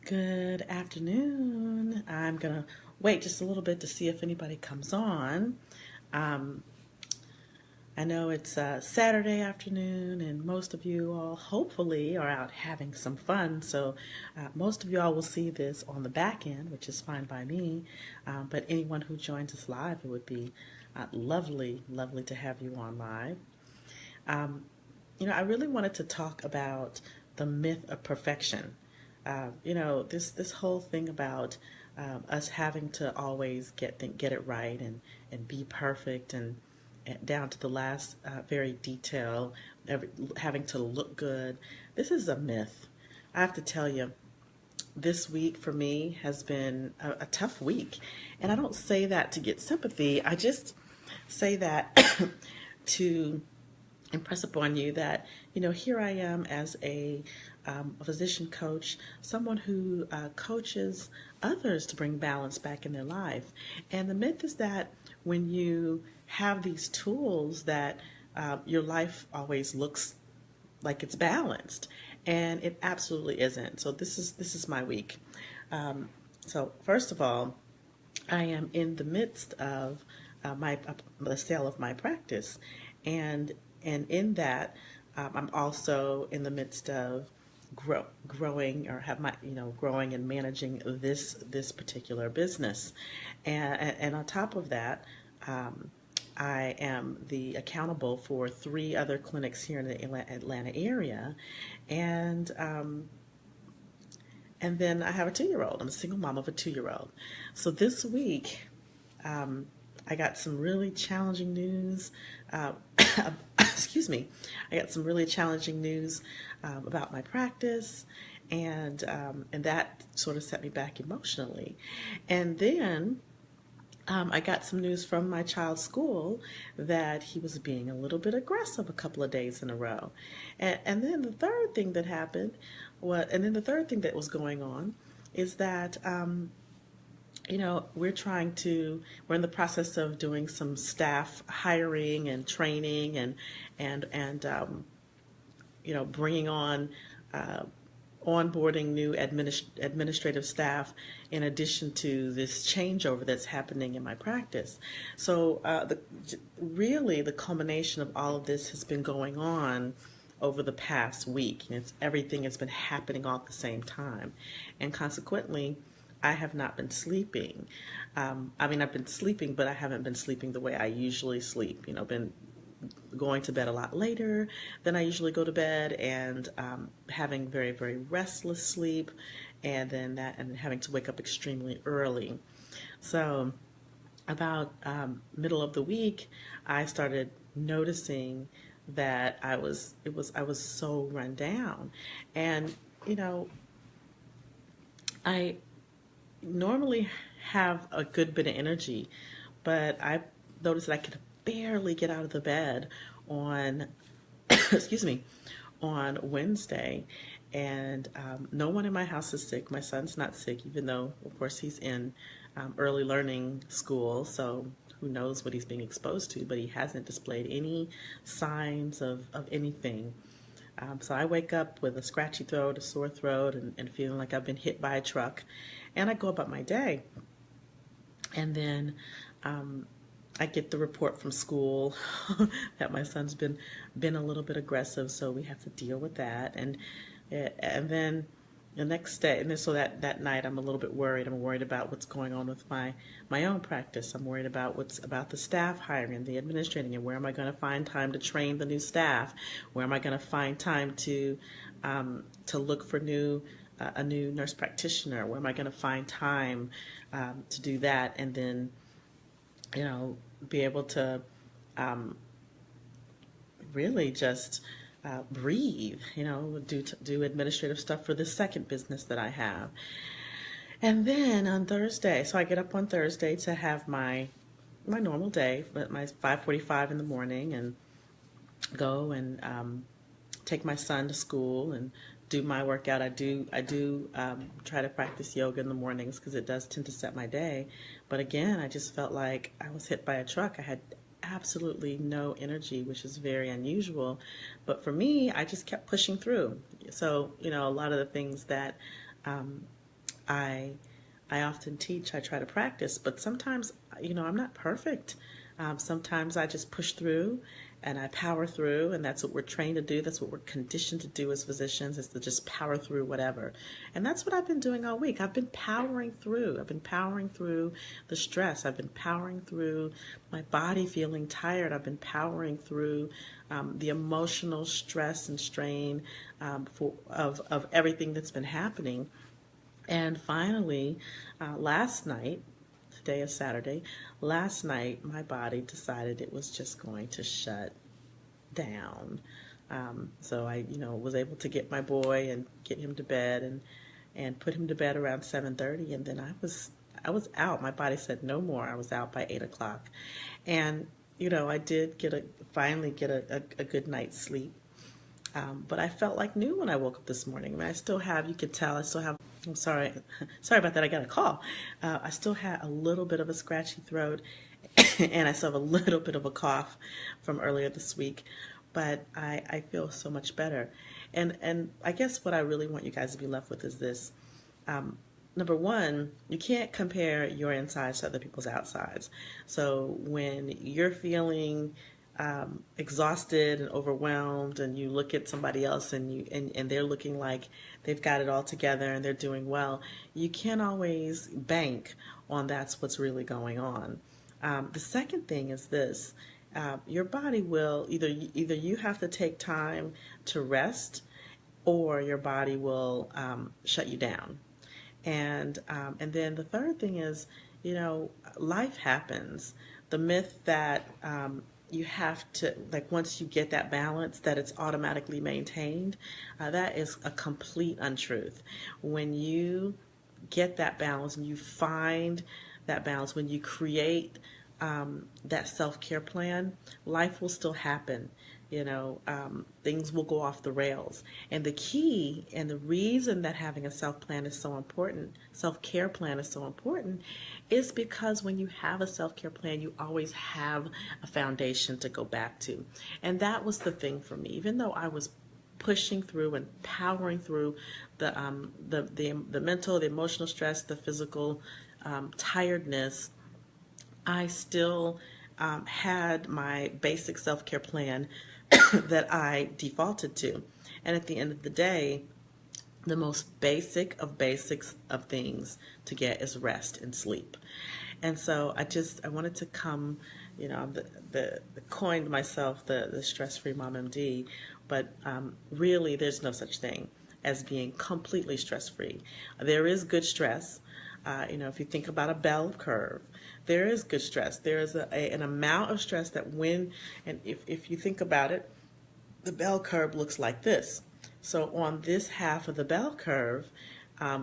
Good afternoon. I'm going to wait just a little bit to see if anybody comes on. Um, I know it's Saturday afternoon, and most of you all hopefully are out having some fun. So, most of you all will see this on the back end, which is fine by me. But anyone who joins us live, it would be lovely, lovely to have you on live. Um, I really wanted to talk about the myth of perfection. This whole thing about us having to always get it right and be perfect and down to the last very detail, having to look good. This is a myth. I have to tell you, this week for me has been a tough week, and I don't say that to get sympathy. I just say that to impress upon you that here I am as a physician coach, someone who coaches others to bring balance back in their life. And the myth is that when you have these tools, that your life always looks like it's balanced, and it absolutely isn't. So this is my week. So first of all, I am in the midst of the sale of my practice, and in that, I'm also in the midst of growing or have my growing and managing this particular business, and on top of that, I am the accountable for three other clinics here in the Atlanta area, and and then I have a 2-year-old. I'm a single mom of a 2-year-old. So this week, um, I got some really challenging news. Uh, excuse me. I got some really challenging news about my practice, and that sort of set me back emotionally. And then I got some news from my child's school that he was being a little bit aggressive a couple of days in a row. And then the third thing that happened and then the third thing that was going on is that, we're in the process of doing some staff hiring and training and bringing on uh, onboarding new administrative staff in addition to this changeover that's happening in my practice. So really the culmination of all of this has been going on over the past week. And everything has been happening all at the same time. And consequently, I have not been sleeping. I've been sleeping, but I haven't been sleeping the way I usually sleep. Been going to bed a lot later than I usually go to bed, and having very, very restless sleep, and having to wake up extremely early. So about middle of the week, I started noticing that I was so run down, and you know I normally have a good bit of energy, but I noticed that I could barely get out of the bed on, excuse me, on Wednesday. And no one in my house is sick. My son's not sick, even though, of course, he's in early learning school. So who knows what he's being exposed to, but he hasn't displayed any signs of anything. So I wake up with a scratchy throat, a sore throat, and feeling like I've been hit by a truck. And I go about my day. And then um, I get the report from school that my son's been a little bit aggressive, so we have to deal with that. And then the next day, and then so that night, I'm a little bit worried. I'm worried about what's going on with my own practice. I'm worried about what's about the staff hiring and the administrating, and where am I going to find time to train the new staff? Where am I going to find time to look for a new nurse practitioner? Where am I going to find time to do that? And then be able to um, really just breathe, do administrative stuff for the second business that I have. And then on Thursday, so I get up on Thursday to have my normal day, but my 5:45 in the morning, and go and take my son to school and do my workout. I do try to practice yoga in the mornings because it does tend to set my day. But again, I just felt like I was hit by a truck. I had absolutely no energy, which is very unusual. But for me, I just kept pushing through. So, a lot of the things that I I often teach, I try to practice, but sometimes, I'm not perfect. Sometimes I just push through and I power through, and that's what we're trained to do. That's what we're conditioned to do as physicians, is to just power through whatever. And that's what I've been doing all week. I've been powering through. I've been powering through the stress. I've been powering through my body feeling tired. I've been powering through the emotional stress and strain of everything that's been happening. And finally, last night, today is Saturday, last night my body decided it was just going to shut down. So I, was able to get my boy and get him to bed and put him to bed around 7:30, and then I was out. My body said no more. I was out by 8 o'clock, and I did finally get a good night's sleep. But I felt like new when I woke up this morning. I mean, I still have, you could tell, I'm sorry, sorry about that, I got a call. I still had a little bit of a scratchy throat, and I still have a little bit of a cough from earlier this week, but I feel so much better. And I guess what I really want you guys to be left with is this. Number one, you can't compare your insides to other people's outsides. So when you're feeling exhausted and overwhelmed, and you look at somebody else and they're looking like they've got it all together and they're doing well, you can't always bank on that's what's really going on. The second thing is this: your body will either you have to take time to rest, or your body will shut you down. And then the third thing is, life happens. The myth that you have to, like, once you get that balance, that it's automatically maintained, that is a complete untruth. When you get that balance and you find that balance, when you create that self-care plan, life will still happen. Things will go off the rails. And the key and the reason that having a self-care plan is so important, is because when you have a self-care plan, you always have a foundation to go back to. And that was the thing for me. Even though I was pushing through and powering through the mental, the emotional stress, the physical tiredness, I still had my basic self-care plan that I defaulted to. And at the end of the day, the most basic of basics of things to get is rest and sleep. And so I wanted to come, the coined myself the stress-free mom MD, but really there's no such thing as being completely stress-free. There is good stress. If you think about a bell curve, there is good stress. There is an amount of stress that if you think about it, the bell curve looks like this. So on this half of the bell curve,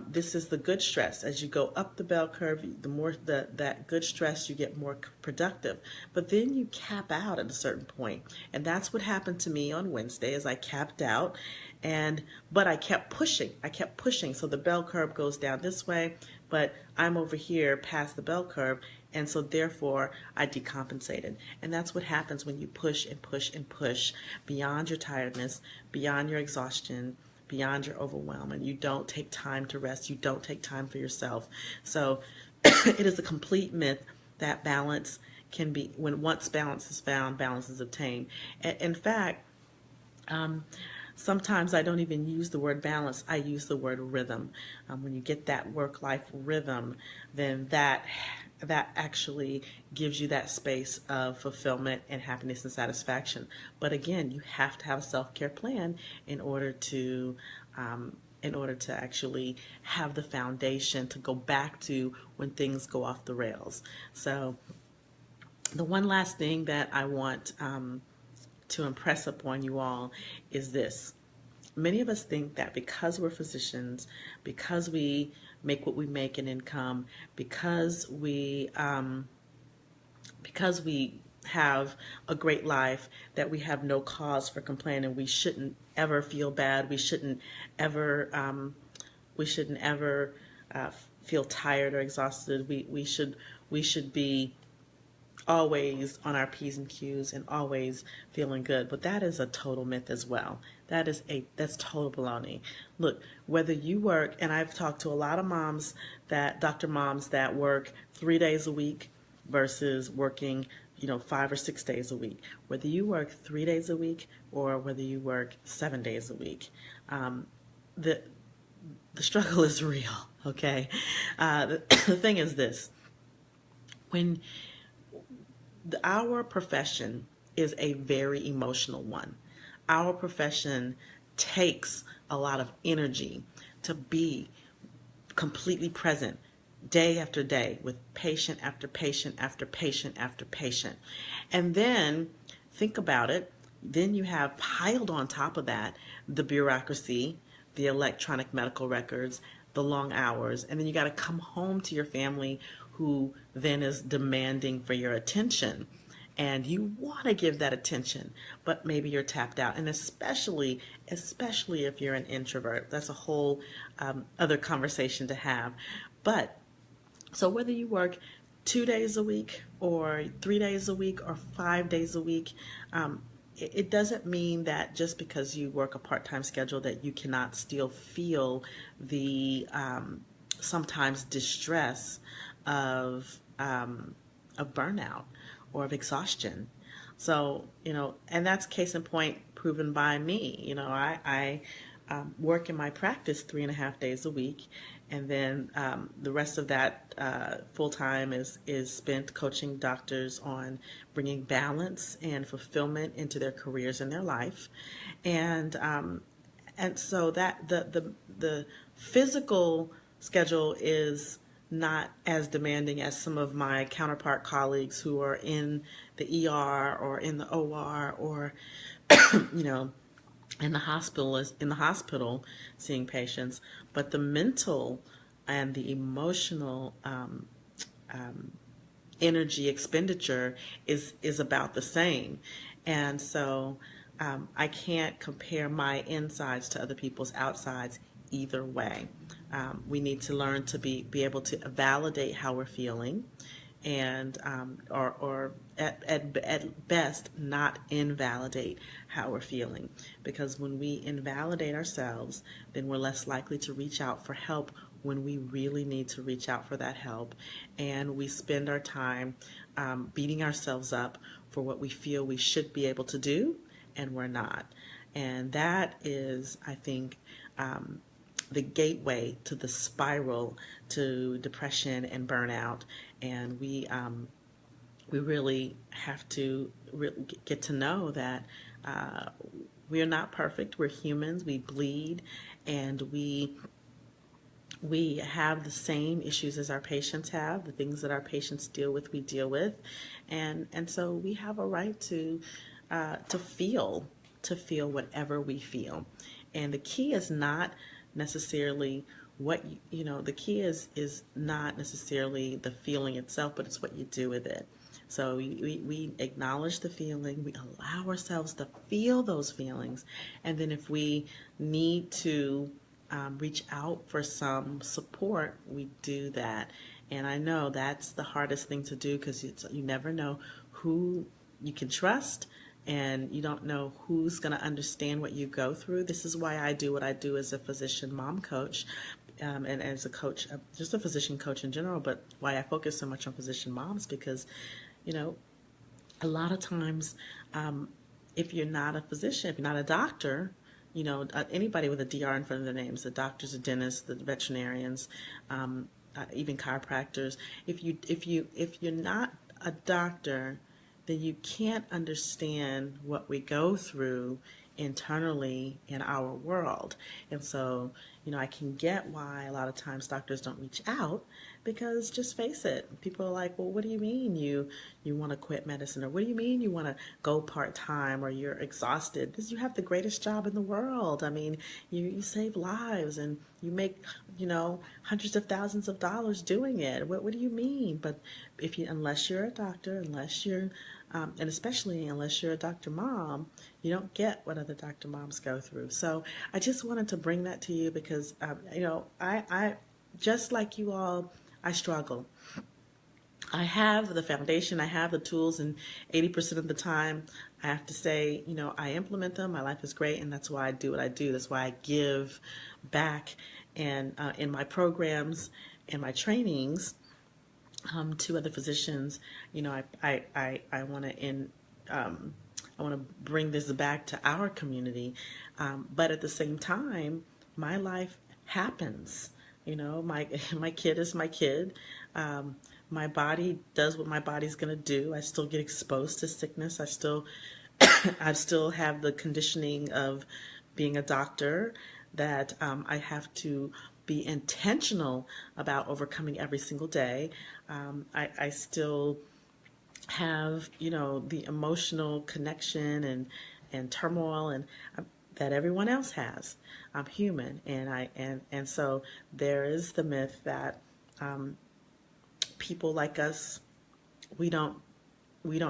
this is the good stress. As you go up the bell curve, the more that good stress, you get more productive. But then you cap out at a certain point. And that's what happened to me on Wednesday, as I capped out. But I kept pushing. So the bell curve goes down this way, but I'm over here past the bell curve. And so therefore I decompensated. And that's what happens when you push and push and push beyond your tiredness, beyond your exhaustion, beyond your overwhelm, and you don't take time to rest. You don't take time for yourself. So it is a complete myth that balance can be, when once balance is found, balance is obtained. In fact, sometimes I don't even use the word balance. I use the word rhythm. When you get that work-life rhythm, then that actually gives you that space of fulfillment and happiness and satisfaction. But again, you have to have a self-care plan in order to actually have the foundation to go back to when things go off the rails. So the one last thing that I want to impress upon you all is this. Many of us think that because we're physicians, because we make what we make in income, because we have a great life, that we have no cause for complaining. We shouldn't ever feel bad. We shouldn't ever feel tired or exhausted. We should be always on our P's and Q's and always feeling good. But that is a total myth as well. That's total baloney. Look, whether you work, and I've talked to a lot of moms doctor moms that work 3 days a week versus working, 5 or 6 days a week. Whether you work 3 days a week or whether you work 7 days a week, the the struggle is real. Okay, the thing is this: when our profession is a very emotional one. Our profession takes a lot of energy to be completely present day after day with patient after patient after patient after patient. And then think about it. Then you have piled on top of that the bureaucracy, the electronic medical records, the long hours, and then you got to come home to your family who then is demanding for your attention. And you want to give that attention, but maybe you're tapped out. And especially if you're an introvert, that's a whole other conversation to have. But so whether you work 2 days a week or 3 days a week or 5 days a week, it doesn't mean that just because you work a part-time schedule that you cannot still feel the sometimes distress of burnout or of exhaustion. So, and that's case in point proven by me. I work in my practice 3.5 days a week, and then the rest of that full time is spent coaching doctors on bringing balance and fulfillment into their careers and their life, and so that the physical schedule is not as demanding as some of my counterpart colleagues who are in the ER or in the OR or in the hospital seeing patients, but the mental and the emotional energy expenditure is about the same. And so I can't compare my insides to other people's outsides either way. We need to learn to be able to validate how we're feeling, and or at best not invalidate how we're feeling, because when we invalidate ourselves, then we're less likely to reach out for help when we really need to reach out for that help, and we spend our time beating ourselves up for what we feel we should be able to do and we're not. And that is, I think, the gateway to the spiral to depression and burnout. And we really have to get to know that we are not perfect. We're humans. We bleed, and we have the same issues as our patients have. The things that our patients deal with, we deal with, and so we have a right to feel whatever we feel. And the key is not necessarily what the key is not necessarily the feeling itself, but it's what you do with it. So we acknowledge the feeling, we allow ourselves to feel those feelings, and then if we need to reach out for some support, we do that. And I know that's the hardest thing to do, because you never know who you can trust, and you don't know who's going to understand what you go through. This is why I do what I do as a physician mom coach, and as a coach, just a physician coach in general, but why I focus so much on physician moms, because, a lot of times, if you're not a physician, if you're not a doctor, anybody with a DR in front of their names, the doctors, the dentists, the veterinarians, even chiropractors, if you're not a doctor, then you can't understand what we go through internally in our world. And so, I can get why a lot of times doctors don't reach out, because just face it, people are like, well, what do you mean you want to quit medicine? Or what do you mean you want to go part-time, or you're exhausted? Because you have the greatest job in the world. I mean, you save lives and you make, hundreds of thousands of dollars doing it. What do you mean? But unless you're a doctor, unless you're and especially unless you're a doctor mom, you don't get what other doctor moms go through. So I just wanted to bring that to you, because, I just like you all, I struggle. I have the foundation, I have the tools, and 80% of the time, I have to say, I implement them. My life is great, and that's why I do what I do. That's why I give back, and in my programs and my trainings to other physicians. I want to I want to bring this back to our community, but at the same time, my life happens. My kid is my kid. My body does what my body's going to do. I still get exposed to sickness. I still have the conditioning of being a doctor that I have to be intentional about overcoming every single day. I still have, the emotional connection and turmoil and that everyone else has. I'm human, and so there is the myth that people like us, we don't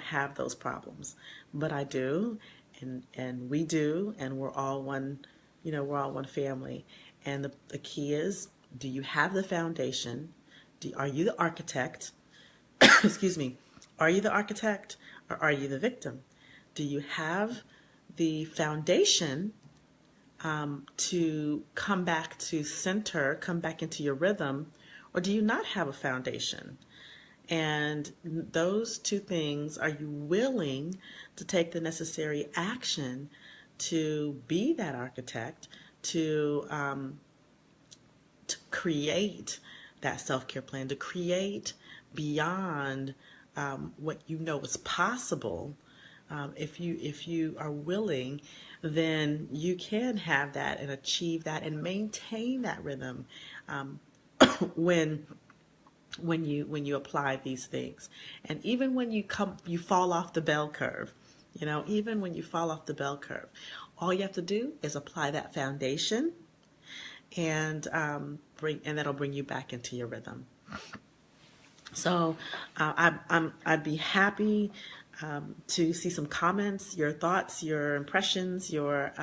have those problems, but I do, and we do, and we're all one, we're all one family. And the key is, do you have the foundation? Are you the architect? Excuse me. Are you the architect, or are you the victim? Do you have the foundation to come back to center, come back into your rhythm, or do you not have a foundation? And those two things, are you willing to take the necessary action to be that architect, to create that self-care plan, to create beyond what you know is possible? If you are willing, then you can have that and achieve that and maintain that rhythm when you apply these things. And even when you fall off the bell curve, even when you fall off the bell curve, all you have to do is apply that foundation, and that'll bring you back into your rhythm. So I'd be happy to see some comments, your thoughts, your impressions, your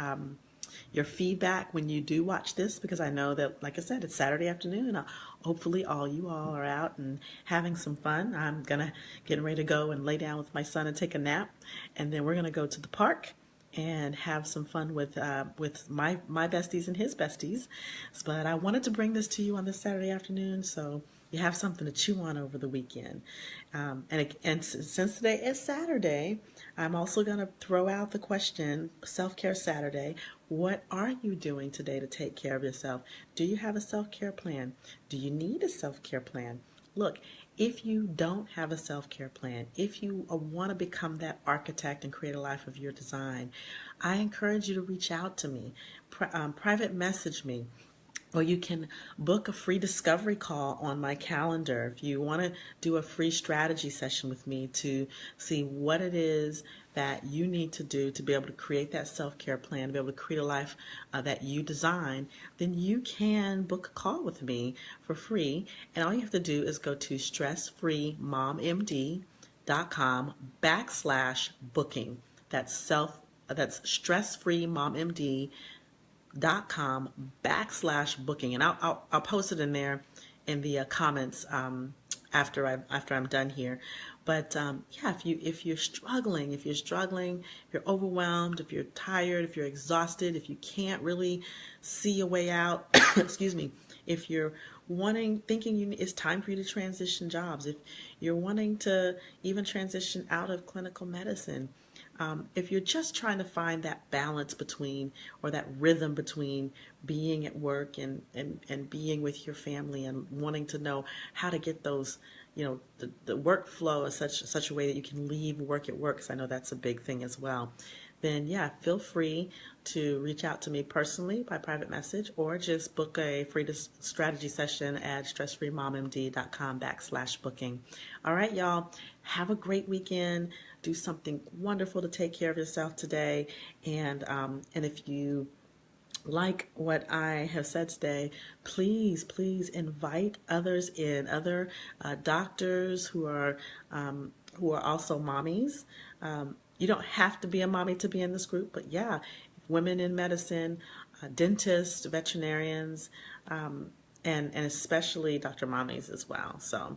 feedback when you do watch this, because I know that, like I said, it's Saturday afternoon. Hopefully you all are out and having some fun. I'm getting ready to go and lay down with my son and take a nap, and then we're gonna go to the park and have some fun with my besties and his besties. But I wanted to bring this to you on this Saturday afternoon, so you have something to chew on over the weekend. And since today is Saturday, I'm also going to throw out the question, Self-Care Saturday. What are you doing today to take care of yourself? Do you have a self-care plan? Do you need a self-care plan? Look, if you don't have a self-care plan, if you want to become that architect and create a life of your design, I encourage you to reach out to me, private message me. Or you can book a free discovery call on my calendar if you want to do a free strategy session with me to see what it is that you need to do to be able to create that self-care plan, to be able to create a life that you design. Then you can book a call with me for free. And all you have to do is go to stressfreemommd.com/booking. That's stressfreemommd.com/booking, and I'll post it in there in the comments after I'm done here. But yeah, if you're struggling, if you're overwhelmed, if you're tired, if you're exhausted, if you can't really see a way out, excuse me, if you're thinking it's time for you to transition jobs, if you're wanting to even transition out of clinical medicine, if you're just trying to find that balance between, or that rhythm between being at work and being with your family, and wanting to know how to get those, the workflow is such a way that you can leave work at work, because I know that's a big thing as well, then yeah, feel free to reach out to me personally by private message, or just book a free strategy session at stressfreemommd.com/booking. All right, y'all, have a great weekend. Do something wonderful to take care of yourself today. And if you like what I have said today, please invite others in, other doctors who are also mommies. You don't have to be a mommy to be in this group, but yeah, women in medicine, dentists, veterinarians, and especially Dr. Mommies as well. So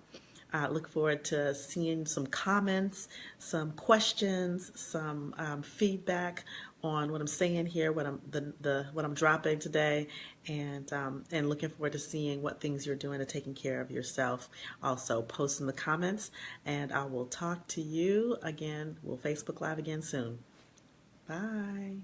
I look forward to seeing some comments, some questions, some feedback on what I'm saying here, what I'm dropping today, and looking forward to seeing what things you're doing to taking care of yourself. Also, post in the comments, and I will talk to you again. We'll Facebook Live again soon. Bye.